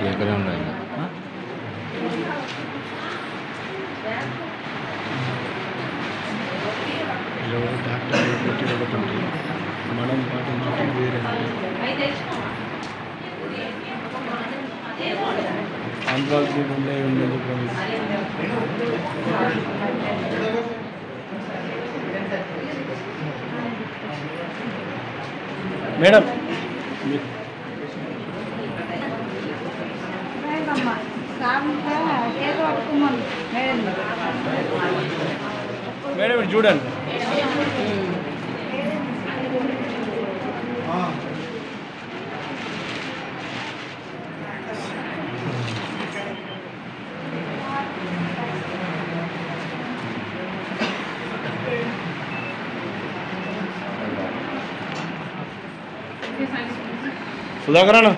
ఎక్కడే ఉన్నాయి డాక్టర్ ఒకటి మనం పాటించే వేరే అన్వాల్సి ఉండేది మేడం మేడం చూడండి సుధాకర్ అన్న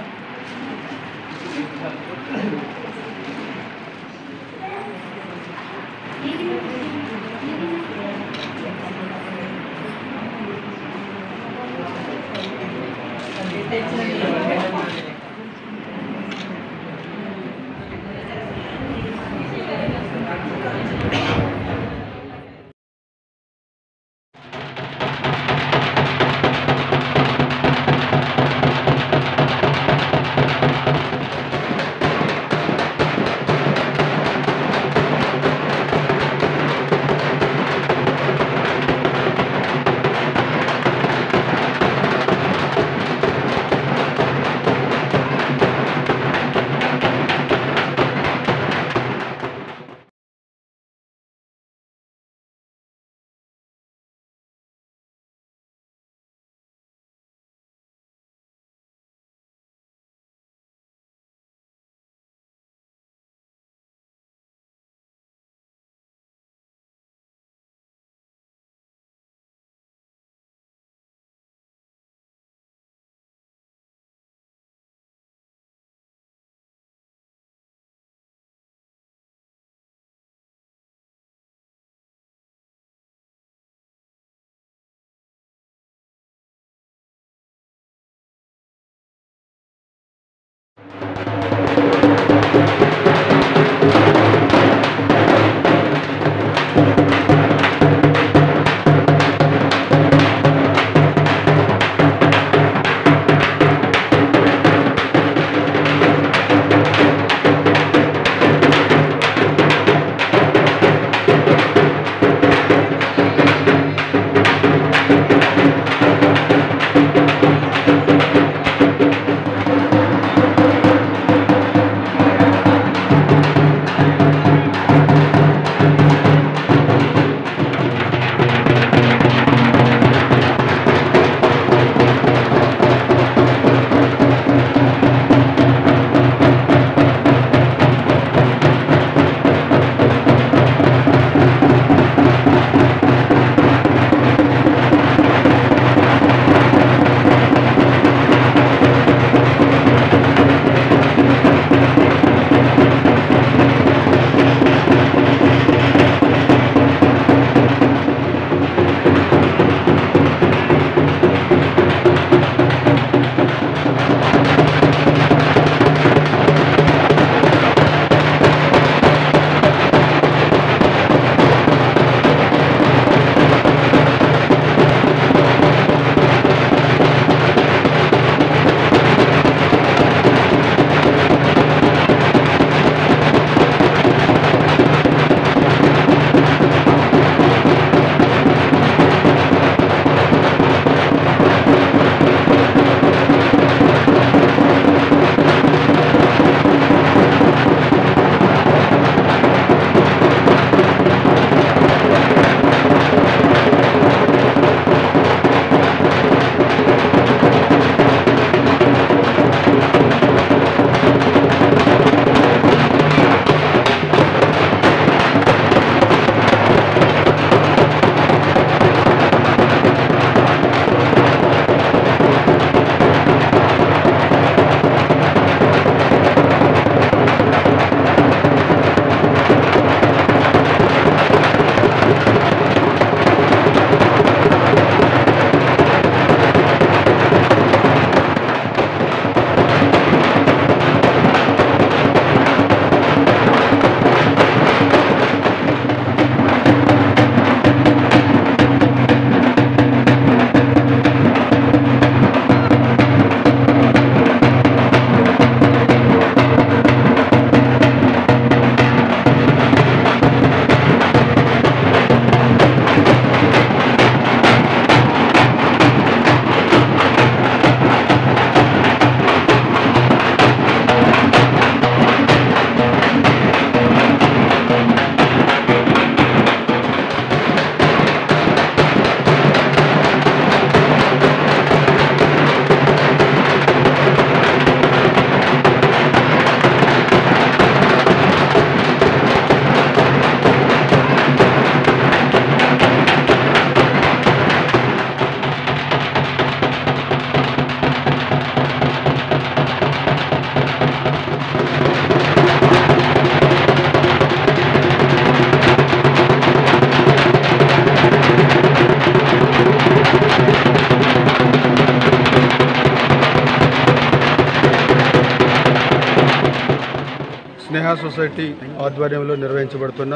స్నేహ సొసైటీ ఆధ్వర్యంలో నిర్వహించబడుతున్న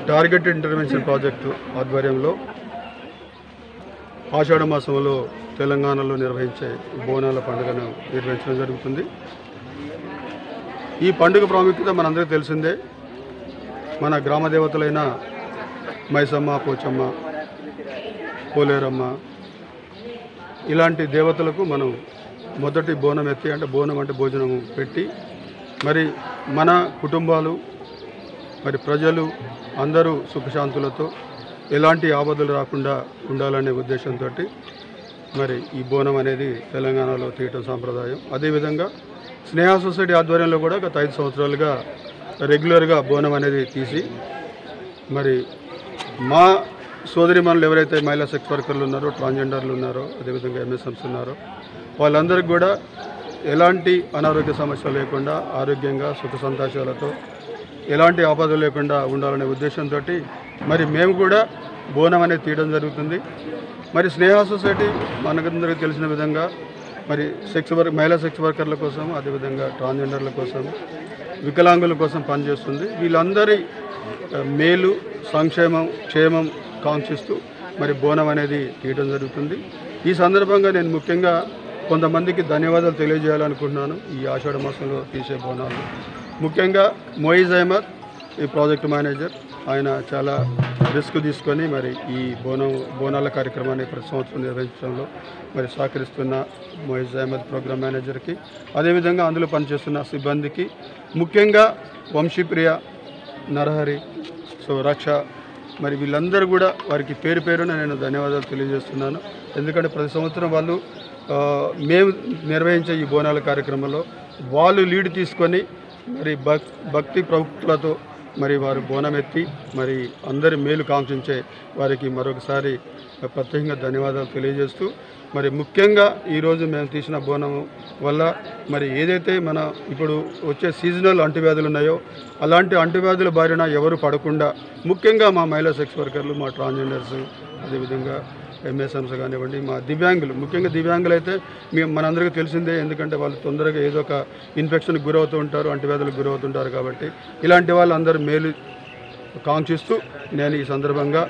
టార్గెటెడ్ ఇంటర్వెన్షన్ ప్రాజెక్టు ఆధ్వర్యంలో ఆషాఢ మాసంలో తెలంగాణలో నిర్వహించే బోనాల పండుగను నిర్వహించడం జరుగుతుంది. ఈ పండుగ ప్రాముఖ్యత మనందరికీ తెలిసిందే. మన గ్రామ దేవతలైన మైసమ్మ, పోచమ్మ, పోలేరమ్మ ఇలాంటి దేవతలకు మనం మొదటి బోనం ఎత్తి, అంటే బోనం అంటే భోజనము పెట్టి, మరి మన కుటుంబాలు మరి ప్రజలు అందరూ సుఖశాంతులతో ఎలాంటి ఆపదలు రాకుండా ఉండాలనే ఉద్దేశంతో మరి ఈ బోనం అనేది తెలంగాణలో తీయటం సాంప్రదాయం. అదేవిధంగా స్నేహ సొసైటీ ఆధ్వర్యంలో కూడా గత 5 సంవత్సరాలుగా రెగ్యులర్గా బోనం అనేది తీసి, మరి మా సోదరిమణులు ఎవరైతే మహిళా సెక్స్ వర్కర్లు ఉన్నారో, ట్రాన్స్జెండర్లు ఉన్నారో, అదేవిధంగా ఎంఎస్ఎంస్ ఉన్నారో వాళ్ళందరికీ కూడా ఎలాంటి అనారోగ్య సమస్యలు లేకుండా ఆరోగ్యంగా సుఖ సంతోషాలతో ఎలాంటి ఆపదలు లేకుండా ఉండాలనే ఉద్దేశంతో మరి మేము కూడా బోనం అనేది తీయడం జరుగుతుంది. మరి స్నేహ సొసైటీ మనకందరికీ తెలిసిన విధంగా మరి మహిళా సెక్స్ వర్కర్ల కోసం, అదేవిధంగా ట్రాన్స్జెండర్ల కోసం, వికలాంగుల కోసం పనిచేస్తుంది. వీళ్ళందరి మేలు, సంక్షేమం, క్షేమం కాంక్షిస్తూ మరి బోనం అనేది తీయడం జరుగుతుంది. ఈ సందర్భంగా నేను ముఖ్యంగా కొంతమందికి ధన్యవాదాలు తెలియజేయాలనుకుంటున్నాను. ఈ ఆషాఢ మాసంలో తీసే బోనాలు ముఖ్యంగా మొయిజ్ అహ్మద్, ఈ ప్రాజెక్ట్ మేనేజర్, ఆయన చాలా రిస్క్ తీసుకొని మరి ఈ బోనాల కార్యక్రమాన్ని ప్రతి సంవత్సరం నిర్వహించడంలో మరి సహకరిస్తున్న మొయిజ్ అహ్మద్ ప్రోగ్రామ్ మేనేజర్కి, అదేవిధంగా అందులో పనిచేస్తున్న సిబ్బందికి, ముఖ్యంగా వంశీప్రియ, నరహరి, రక్ష, మరి వీళ్ళందరూ కూడా వారికి పేరు పేరున నేను ధన్యవాదాలు తెలియజేస్తున్నాను. ఎందుకంటే ప్రతి సంవత్సరం వాళ్ళు మేము నిర్వహించే ఈ బోనాల కార్యక్రమంలో వాళ్ళు లీడ్ తీసుకొని మరి భక్తి ప్రవృత్తులతో మరి వారు బోనం ఎత్తి మరి అందరి మేలు కాంక్షించే వారికి మరొకసారి ప్రత్యేకంగా ధన్యవాదాలు తెలియజేస్తూ, మరి ముఖ్యంగా ఈరోజు మేము తీసిన బోనం వల్ల మరి ఏదైతే మన ఇప్పుడు వచ్చే సీజనల్ అంటువ్యాధులు ఉన్నాయో అలాంటి అంటువ్యాధుల బారిన ఎవరు పడకుండా, ముఖ్యంగా మా మహిళా సెక్స్ వర్కర్లు, మా ట్రాన్స్జెండర్స్, అదేవిధంగా ఎంఎస్ఎంస్ కానివ్వండి, మా దివ్యాంగులు, ముఖ్యంగా దివ్యాంగులు అయితే మనందరికీ తెలిసిందే. ఎందుకంటే వాళ్ళు తొందరగా ఏదో ఒక ఇన్ఫెక్షన్కి గురవుతూ ఉంటారు, అంటువ్యాధులకు గురవుతుంటారు. కాబట్టి ఇలాంటి వాళ్ళు అందరూ మేలు కాంక్షిస్తూ నేను ఈ సందర్భంగా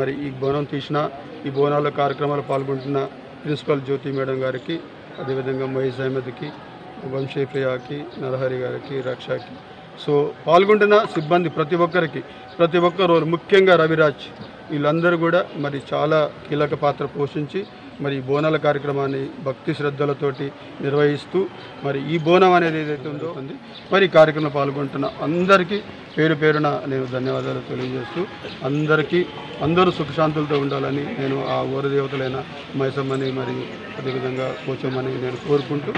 మరి ఈ బోనం తీసిన, ఈ బోనాల కార్యక్రమాలు పాల్గొంటున్న ప్రిన్సిపల్ జ్యోతి మేడం గారికి, అదేవిధంగా మొయిజ్ అహ్మద్కి, వంశీప్రియాకి, నరహరి గారికి, రక్షకి, పాల్గొంటున్న సిబ్బంది ప్రతి ఒక్కరు, ముఖ్యంగా రవిరాజ్, వీళ్ళందరూ కూడా మరి చాలా కీలక పాత్ర పోషించి మరి ఈ బోనాల కార్యక్రమాన్ని భక్తి శ్రద్ధలతోటి నిర్వహిస్తూ మరి ఈ బోనం అనేది ఏదైతే ఉందో మరి ఈ కార్యక్రమంలో పాల్గొంటున్న అందరికీ పేరు పేరున నేను ధన్యవాదాలు తెలియజేస్తూ అందరూ సుఖశాంతులతో ఉండాలని నేను ఆ ఊర దేవతలైన మైసమ్మని మరి అదేవిధంగా పోచమ్మని నేను కోరుకుంటూ